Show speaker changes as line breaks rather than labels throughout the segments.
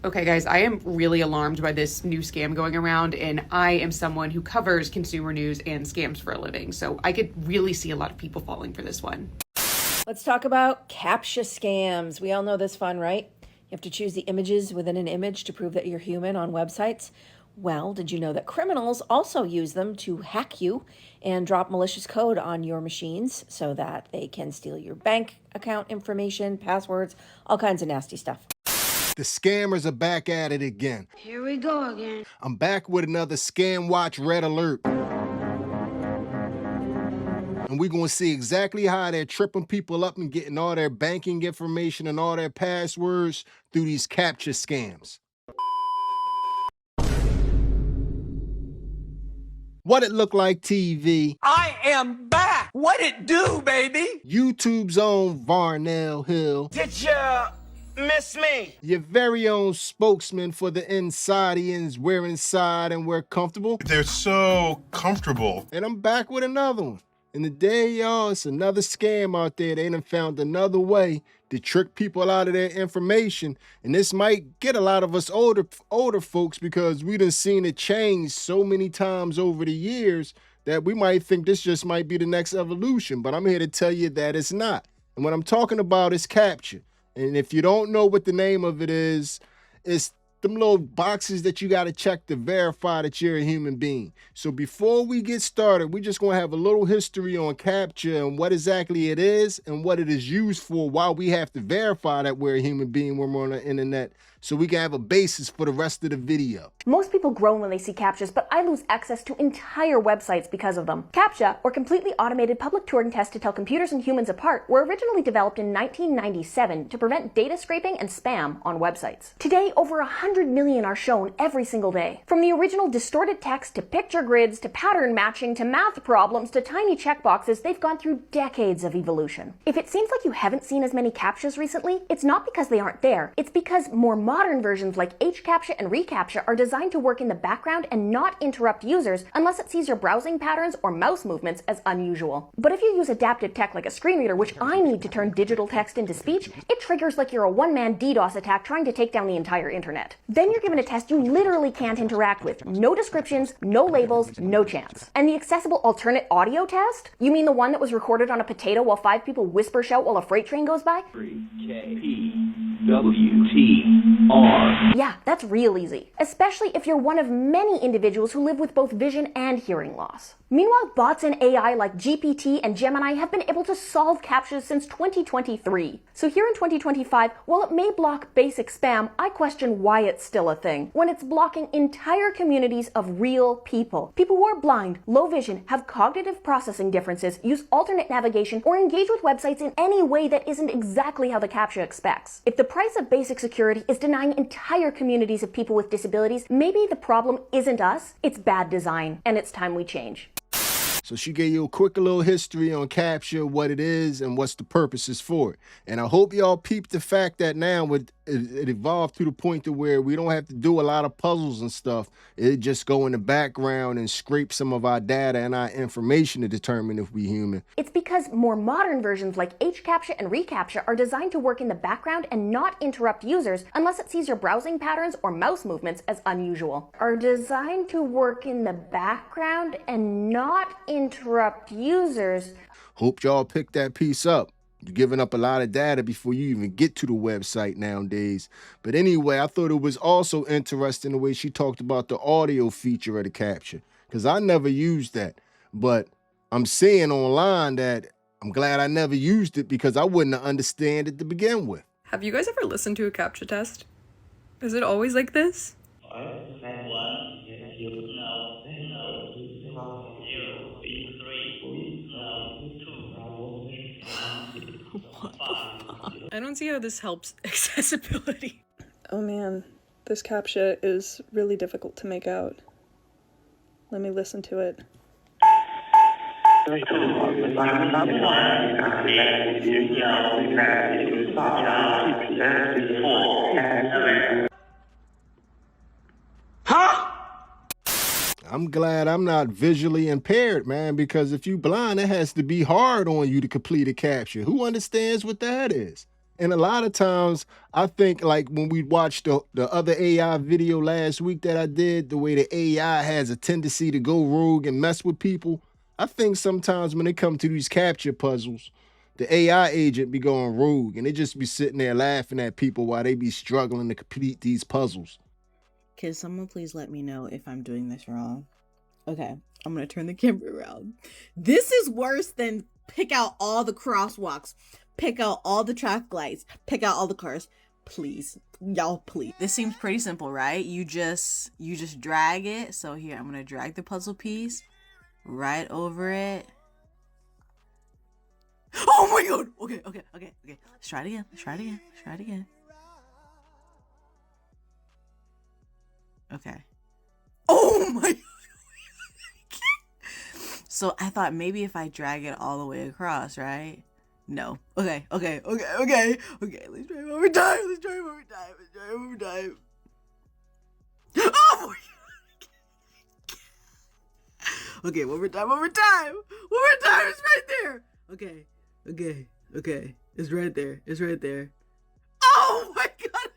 Okay, guys, I am really alarmed by this new scam going around, and I am someone who covers consumer news and scams for a living, so I could really see a lot of people falling for this one.
Let's talk about CAPTCHA scams. We all know this fun, right? You have to choose the images within an image to prove that you're human on websites. Well, did you know that criminals also use them to hack you and drop malicious code on your machines so that they can steal your bank account information, passwords, all kinds of nasty stuff?
The scammers are back at it again.
Here we go again.
I'm back with another Scam Watch Red Alert. And we're going to see exactly how they're tripping people up and getting all their banking information and all their passwords through these CAPTCHA scams. What it look like, TV?
I am back! What it do, baby?
YouTube's own Varnell Hill.
Did you miss me?
Your very own spokesman for the Insidians. We're inside and we're comfortable.
They're so comfortable.
And I'm back with another one. And today, y'all, it's another scam out there. They done found another way to trick people out of their information. And this might get a lot of us older folks because we done seen it change so many times over the years that we might think this just might be the next evolution. But I'm here to tell you that it's not. And what I'm talking about is CAPTCHA. And if you don't know what the name of it is, it's them little boxes that you got to check to verify that you're a human being. So before we get started, we're just going to have a little history on CAPTCHA and what exactly it is and what it is used for, while we have to verify that we're a human being when we're on the internet, so we can have a basis for the rest of the video.
Most people groan when they see CAPTCHAs, but I lose access to entire websites because of them. CAPTCHA, or completely automated public Turing tests to tell computers and humans apart, were originally developed in 1997 to prevent data scraping and spam on websites. Today, over 100 million are shown every single day. From the original distorted text to picture grids to pattern matching to math problems to tiny checkboxes, they've gone through decades of evolution. If it seems like you haven't seen as many CAPTCHAs recently, it's not because they aren't there. It's because more modern versions like HCAPTCHA and reCAPTCHA are designed to work in the background and not interrupt users unless it sees your browsing patterns or mouse movements as unusual. But if you use adaptive tech like a screen reader, which I need to turn digital text into speech, it triggers like you're a one-man DDoS attack trying to take down the entire internet. Then you're given a test you literally can't interact with. No descriptions, no labels, no chance. And the accessible alternate audio test? You mean the one that was recorded on a potato while 5 people whisper shout while a freight train goes by?
WTR.
Yeah, that's real easy. Especially if you're one of many individuals who live with both vision and hearing loss. Meanwhile, bots and AI like GPT and Gemini have been able to solve CAPTCHAs since 2023. So here in 2025, while it may block basic spam, I question why it's still a thing, when it's blocking entire communities of real people. People who are blind, low vision, have cognitive processing differences, use alternate navigation, or engage with websites in any way that isn't exactly how the CAPTCHA expects. If the price of basic security is denying entire communities of people with disabilities, maybe the problem isn't us, it's bad design, and it's time we change.
So she gave you a quick little history on CAPTCHA, what it is, and what's the purposes for it. And I hope y'all peep the fact that now it evolved to the point to where we don't have to do a lot of puzzles and stuff. It just go in the background and scrape some of our data and our information to determine if we're human.
It's because more modern versions like HCAPTCHA and reCAPTCHA are designed to work in the background and not interrupt users unless it sees your browsing patterns or mouse movements as unusual. Are designed to work in the background and not interrupt users.
Hope y'all pick that piece up. You're giving up a lot of data before you even get to the website nowadays. But anyway, I thought it was also interesting the way she talked about the audio feature of the CAPTCHA, because I never used that. But I'm saying online that I'm glad I never used it because I wouldn't understand it to begin with.
Have you guys ever listened to a CAPTCHA test? Is it always like this? I don't see how this helps accessibility.
Oh man, this CAPTCHA is really difficult to make out. Let me listen to it.
Huh?
I'm glad I'm not visually impaired, man, because if you blind, it has to be hard on you to complete a CAPTCHA. Who understands what that is? And a lot of times, I think like when we watched the other AI video last week that I did, the way the AI has a tendency to go rogue and mess with people, I think sometimes when it comes to these capture puzzles, the AI agent be going rogue and they just be sitting there laughing at people while they be struggling to complete these puzzles.
Can someone please let me know if I'm doing this wrong? Okay, I'm gonna turn the camera around. This is worse than pick out all the crosswalks, pick out all the traffic lights, pick out all the cars. Please, y'all, please. This seems pretty simple, right? You just drag it. So here, I'm gonna drag the puzzle piece right over it. Oh my god! Okay. Let's try it again. Okay. Oh my god! So I thought maybe if I drag it all the way across, right? No. Okay. Let's try one more time. Oh my god! Okay, one more time. It's right there. Okay. It's right there. Oh my god!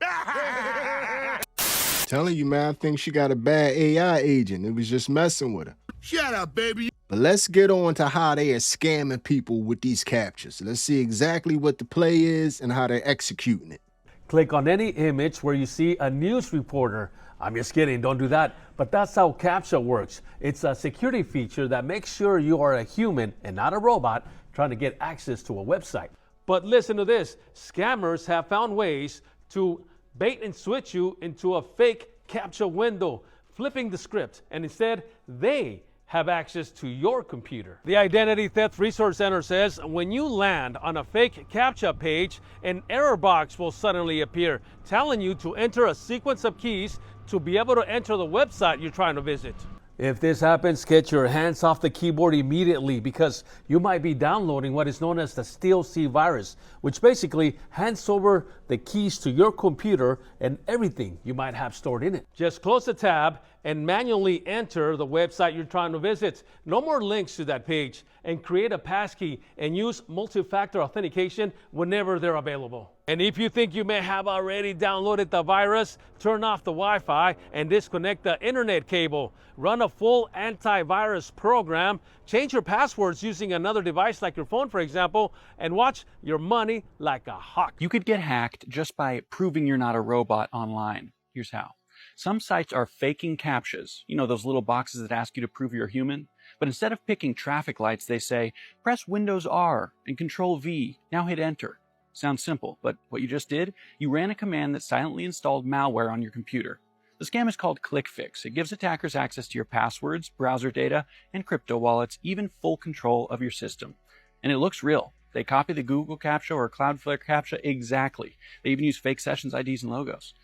I can't.
Telling you, man, I think she got a bad AI agent. It was just messing with her.
Shut up, baby.
But let's get on to how they are scamming people with these captchas. Let's see exactly what the play is and how they're executing it.
Click on any image where you see a news reporter. I'm just kidding, don't do that. But that's how CAPTCHA works. It's a security feature that makes sure you are a human and not a robot trying to get access to a website. But listen to this, scammers have found ways to bait and switch you into a fake CAPTCHA window, flipping the script, and instead they have access to your computer. The Identity Theft Resource Center says when you land on a fake CAPTCHA page, an error box will suddenly appear telling you to enter a sequence of keys to be able to enter the website you're trying to visit. If this happens, get your hands off the keyboard immediately because you might be downloading what is known as the Steal C virus, which basically hands over the keys to your computer and everything you might have stored in it. Just close the tab and manually enter the website you're trying to visit. No more links to that page, and create a passkey and use multi-factor authentication whenever they're available. And if you think you may have already downloaded the virus, turn off the Wi-Fi and disconnect the internet cable. Run a full antivirus program, change your passwords using another device like your phone, for example, and watch your money like a hawk.
You could get hacked just by proving you're not a robot online. Here's how. Some sites are faking CAPTCHAs, you know, those little boxes that ask you to prove you're human. But instead of picking traffic lights, they say, press Windows R and Control V, now hit enter. Sounds simple, but what you just did, you ran a command that silently installed malware on your computer. The scam is called ClickFix. It gives attackers access to your passwords, browser data, and crypto wallets, even full control of your system. And it looks real. They copy the Google CAPTCHA or Cloudflare CAPTCHA exactly. They even use fake sessions IDs and logos.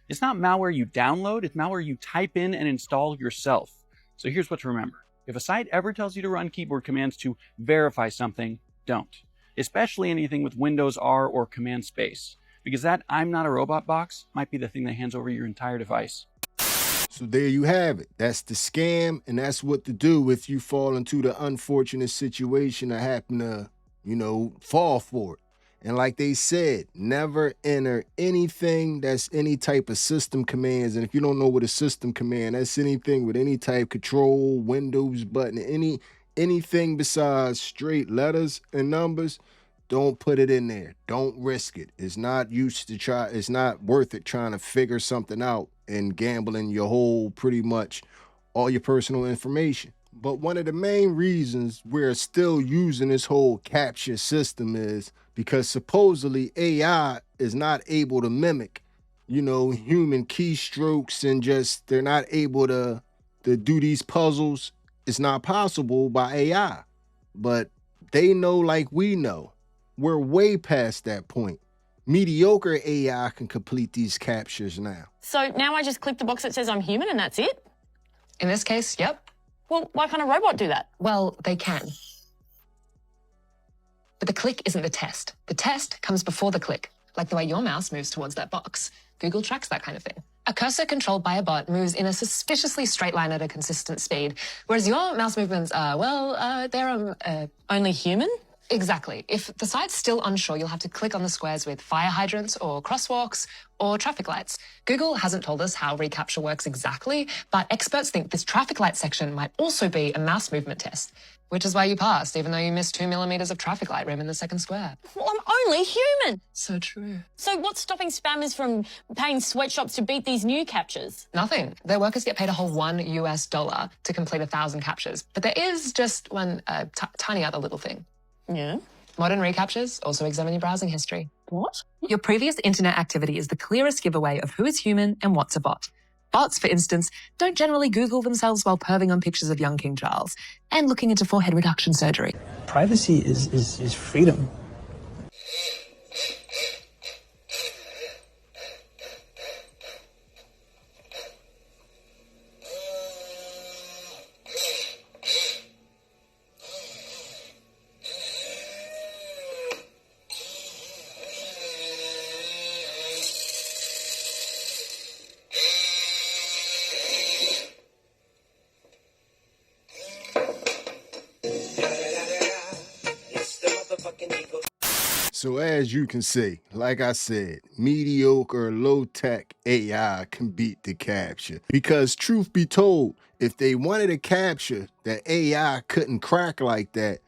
It's not malware you download, it's malware you type in and install yourself. So here's what to remember. If a site ever tells you to run keyboard commands to verify something, don't. Especially anything with Windows R or command space. Because that I'm not a robot box might be the thing that hands over your entire device.
So there you have it. That's the scam, and that's what to do if you fall into the unfortunate situation or happen to, fall for it. And like they said, never enter anything that's any type of system commands. And if you don't know what a system command, that's anything with any type control, Windows button, anything besides straight letters and numbers. Don't put it in there. Don't risk it. It's not it's not worth it trying to figure something out and gambling your whole, pretty much all your personal information. But one of the main reasons we're still using this whole CAPTCHA system is because supposedly AI is not able to mimic, human keystrokes, and just they're not able to do these puzzles. It's not possible by AI. But they know like we know. We're way past that point. Mediocre AI can complete these CAPTCHAs now.
So now I just click the box that says I'm human and that's it? In this case, yep. Well, why can't a robot do that? Well, they can. But the click isn't the test. The test comes before the click, like the way your mouse moves towards that box. Google tracks that kind of thing. A cursor controlled by a bot moves in a suspiciously straight line at a consistent speed, whereas your mouse movements are, they're only human. Exactly. If the site's still unsure, you'll have to click on the squares with fire hydrants or crosswalks or traffic lights. Google hasn't told us how reCAPTCHA works exactly, but experts think this traffic light section might also be a mouse movement test, which is why you passed, even though you missed 2 millimeters of traffic light rim in the second square.
Well, I'm only human.
So true.
So what's stopping spammers from paying sweatshops to beat these new CAPTCHAs?
Nothing. Their workers get paid a whole $1 US to complete 1,000 CAPTCHAs. But there is just one tiny other little thing.
Yeah?
Modern reCAPTCHAs also examine your browsing history.
What?
Your previous internet activity is the clearest giveaway of who is human and what's a bot. Bots, for instance, don't generally Google themselves while perving on pictures of young King Charles and looking into forehead reduction surgery.
Privacy is freedom.
So as you can see, like I said, mediocre, low-tech AI can beat the CAPTCHA. Because truth be told, if they wanted a CAPTCHA that AI couldn't crack like that,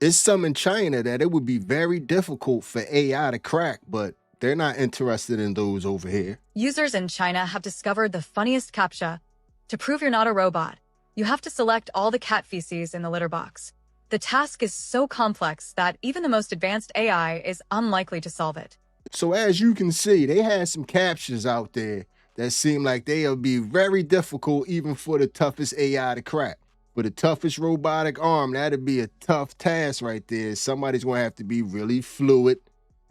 it's some in China that it would be very difficult for AI to crack, but they're not interested in those over here.
Users in China have discovered the funniest CAPTCHA. To prove you're not a robot, you have to select all the cat feces in the litter box. The task is so complex that even the most advanced AI is unlikely to solve it.
So as you can see, they had some CAPTCHAs out there that seem like they'll be very difficult even for the toughest AI to crack. For the toughest robotic arm, that'd be a tough task right there. Somebody's gonna have to be really fluid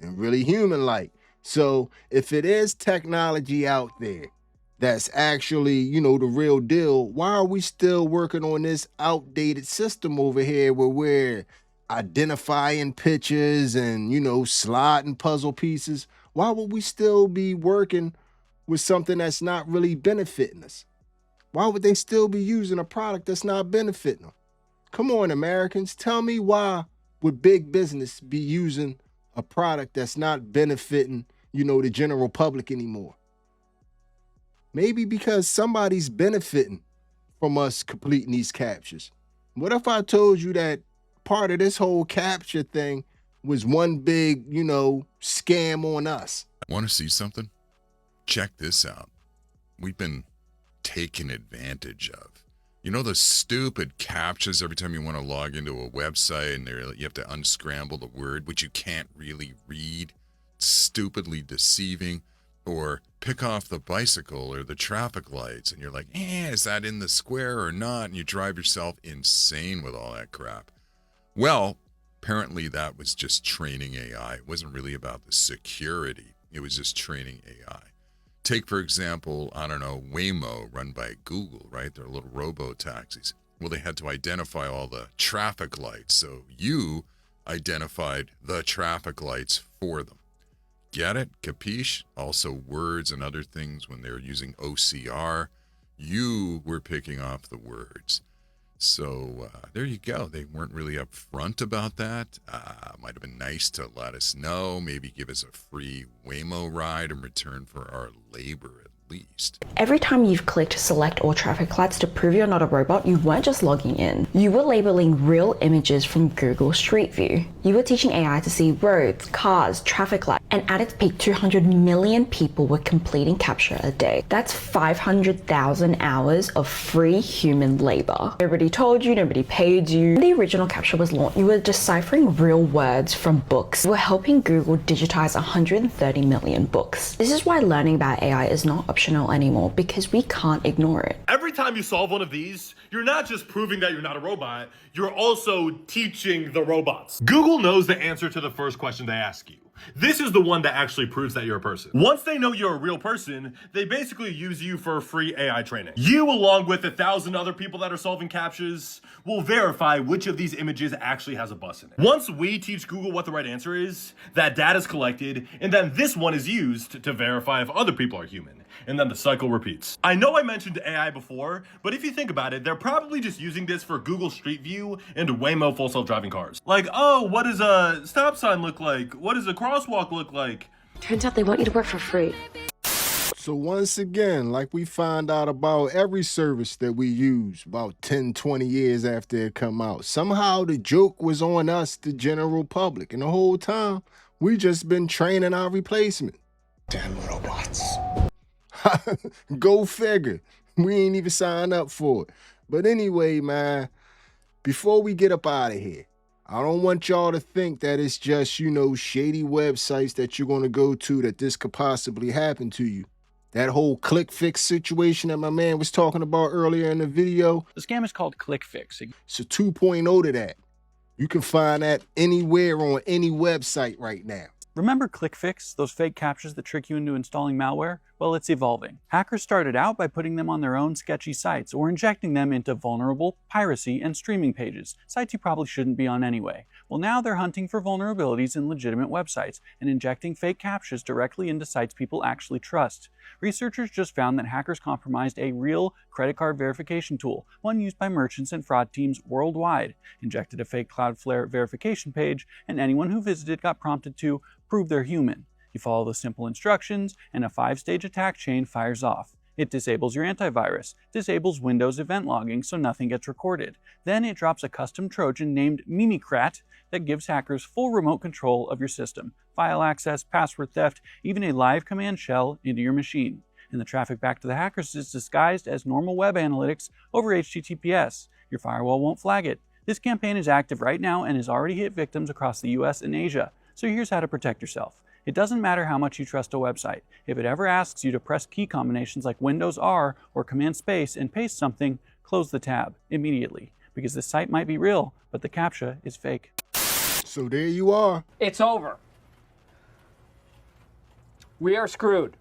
and really human-like. So if it is technology out there that's actually, you know, the real deal, why are we still working on this outdated system over here where we're identifying pictures and, you know, sliding puzzle pieces? Why would we still be working with something that's not really benefiting us? Why would they still be using a product that's not benefiting them? Come on, Americans, tell me why would big business be using a product that's not benefiting, you know, the general public anymore? Maybe because somebody's benefiting from us completing these CAPTCHAs. What if I told you that part of this whole CAPTCHA thing was one big, you know, scam on us?
Want to see something? Check this out. We've been taken advantage of. You know those stupid CAPTCHAs every time you want to log into a website and you have to unscramble the word, which you can't really read? It's stupidly deceiving. Or pick off the bicycle or the traffic lights, and you're like, is that in the square or not? And you drive yourself insane with all that crap. Well, apparently that was just training AI. It wasn't really about the security. It was just training AI. Take, for example, I don't know, Waymo, run by Google, right? They're little robo-taxis. Well, they had to identify all the traffic lights, so you identified the traffic lights for them. Get it? Capiche? Also words and other things when they're using OCR. You were picking off the words. So there you go. They weren't really upfront about that. Might have been nice to let us know. Maybe give us a free Waymo ride in return for our labor at least.
Every time you've clicked select all traffic lights to prove you're not a robot, you weren't just logging in. You were labeling real images from Google Street View. You were teaching AI to see roads, cars, traffic lights, and at its peak, 200 million people were completing CAPTCHA a day. That's 500,000 hours of free human labor. Nobody told you, nobody paid you. When the original CAPTCHA was launched, you were deciphering real words from books. You were helping Google digitize 130 million books. This is why learning about AI is not optional anymore, because we can't ignore it.
Every time you solve one of these, you're not just proving that you're not a robot, you're also teaching the robots. Google knows the answer to the first question they ask you. This is the one that actually proves that you're a person. Once they know you're a real person, they basically use you for free AI training. You, along with 1,000 other people that are solving CAPTCHAs, will verify which of these images actually has a bus in it. Once we teach Google what the right answer is, that data is collected, and then this one is used to verify if other people are human. And then the cycle repeats. I know I mentioned AI before, but if you think about it, they're probably just using this for Google Street View and Waymo full self-driving cars. Like, oh, what does a stop sign look like? What does a crosswalk look like?
Turns out they want you to work for free.
So once again, like we find out about every service that we use about 10, 20 years after it come out, somehow the joke was on us, the general public. And the whole time, we just been training our replacement. Damn robots. Go figure. We ain't even signed up for it. But anyway, man, before we get up out of here, I don't want y'all to think that it's just, shady websites that you're going to go to that this could possibly happen to you. That whole ClickFix situation that my man was talking about earlier in the video.
The scam is called ClickFix.
It's a 2.0 to that. You can find that anywhere on any website right now.
Remember ClickFix, those fake CAPTCHAs that trick you into installing malware? Well, it's evolving. Hackers started out by putting them on their own sketchy sites or injecting them into vulnerable piracy and streaming pages, sites you probably shouldn't be on anyway. Well, now they're hunting for vulnerabilities in legitimate websites and injecting fake CAPTCHAs directly into sites people actually trust. Researchers just found that hackers compromised a real credit card verification tool, one used by merchants and fraud teams worldwide, injected a fake Cloudflare verification page, and anyone who visited got prompted to prove they're human. You follow the simple instructions, and a 5-stage attack chain fires off. It disables your antivirus, disables Windows event logging so nothing gets recorded. Then it drops a custom Trojan named Mimikrat that gives hackers full remote control of your system, file access, password theft, even a live command shell into your machine. And the traffic back to the hackers is disguised as normal web analytics over HTTPS. Your firewall won't flag it. This campaign is active right now and has already hit victims across the US and Asia. So here's how to protect yourself. It doesn't matter how much you trust a website. If it ever asks you to press key combinations like Windows R or Command Space and paste something, close the tab immediately, because the site might be real, but the CAPTCHA is fake.
So there you are.
It's over. We are screwed.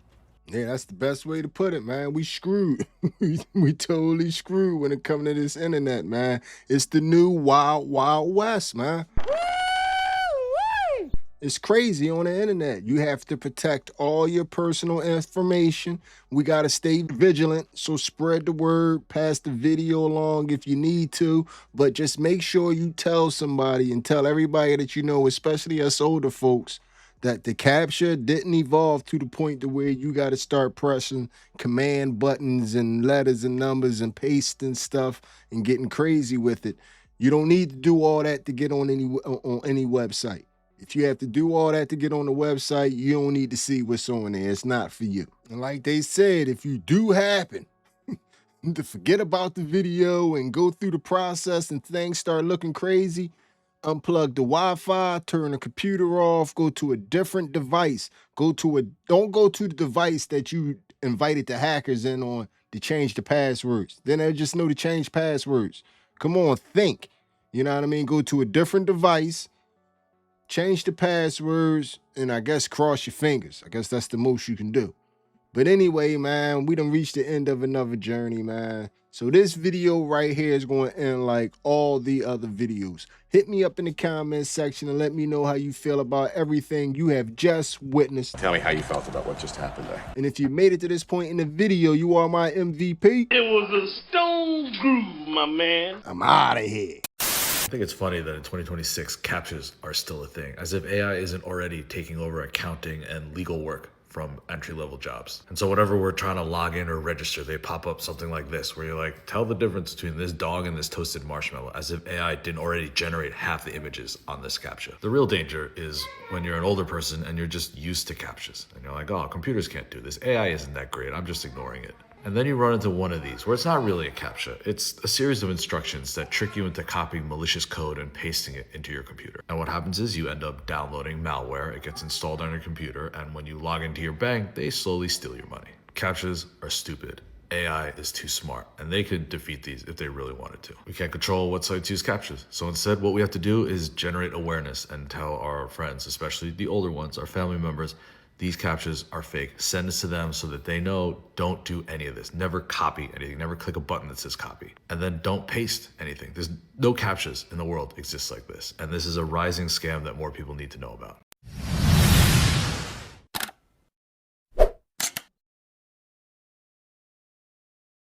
Yeah, that's the best way to put it, man. We screwed. we totally screwed when it comes to this internet, man. It's the new wild, wild west, man. It's crazy on the internet. You have to protect all your personal information. We got to stay vigilant. So spread the word, pass the video along if you need to, but just make sure you tell somebody and tell everybody that you know, especially us older folks, that the CAPTCHA didn't evolve to the point to where you got to start pressing command buttons and letters and numbers and pasting stuff and getting crazy with it. You don't need to do all that to get on any website. If you have to do all that to get on the website, you don't need to see what's on there. It's not for you. And like they said, if you do happen to forget about the video and go through the process and things start looking crazy, unplug the Wi-Fi, turn the computer off, go to a different device. Don't go to the device that you invited the hackers in on to change the passwords. Then they'll just know to change passwords. Come on, think. You know what I mean? Go to a different device, change the passwords, and I guess cross your fingers. I guess that's the most you can do. But anyway, man, we done reached the end of another journey, man. So this video right here is going to end like all the other videos. Hit me up in the comment section and let me know how you feel about everything you have just witnessed.
Tell me how you felt about what just happened there.
And if you made it to this point in the video, you are my MVP.
It was a stone groove, my man.
I'm out of here.
I think it's funny that in 2026, CAPTCHAs are still a thing, as if AI isn't already taking over accounting and legal work from entry-level jobs. And so whenever we're trying to log in or register, they pop up something like this, where you're like, tell the difference between this dog and this toasted marshmallow, as if AI didn't already generate half the images on this CAPTCHA. The real danger is when you're an older person and you're just used to CAPTCHAs, and you're like, oh, computers can't do this. AI isn't that great. I'm just ignoring it. And then you run into one of these, where it's not really a CAPTCHA. It's a series of instructions that trick you into copying malicious code and pasting it into your computer. And what happens is you end up downloading malware, it gets installed on your computer, and when you log into your bank, they slowly steal your money. CAPTCHAs are stupid. AI is too smart, and they could defeat these if they really wanted to. We can't control what sites use CAPTCHAs. So instead, what we have to do is generate awareness and tell our friends, especially the older ones, our family members, these CAPTCHAs are fake. Send this to them so that they know, don't do any of this. Never copy anything. Never click a button that says copy. And then don't paste anything. There's no CAPTCHAs in the world exist like this. And this is a rising scam that more people need to know about.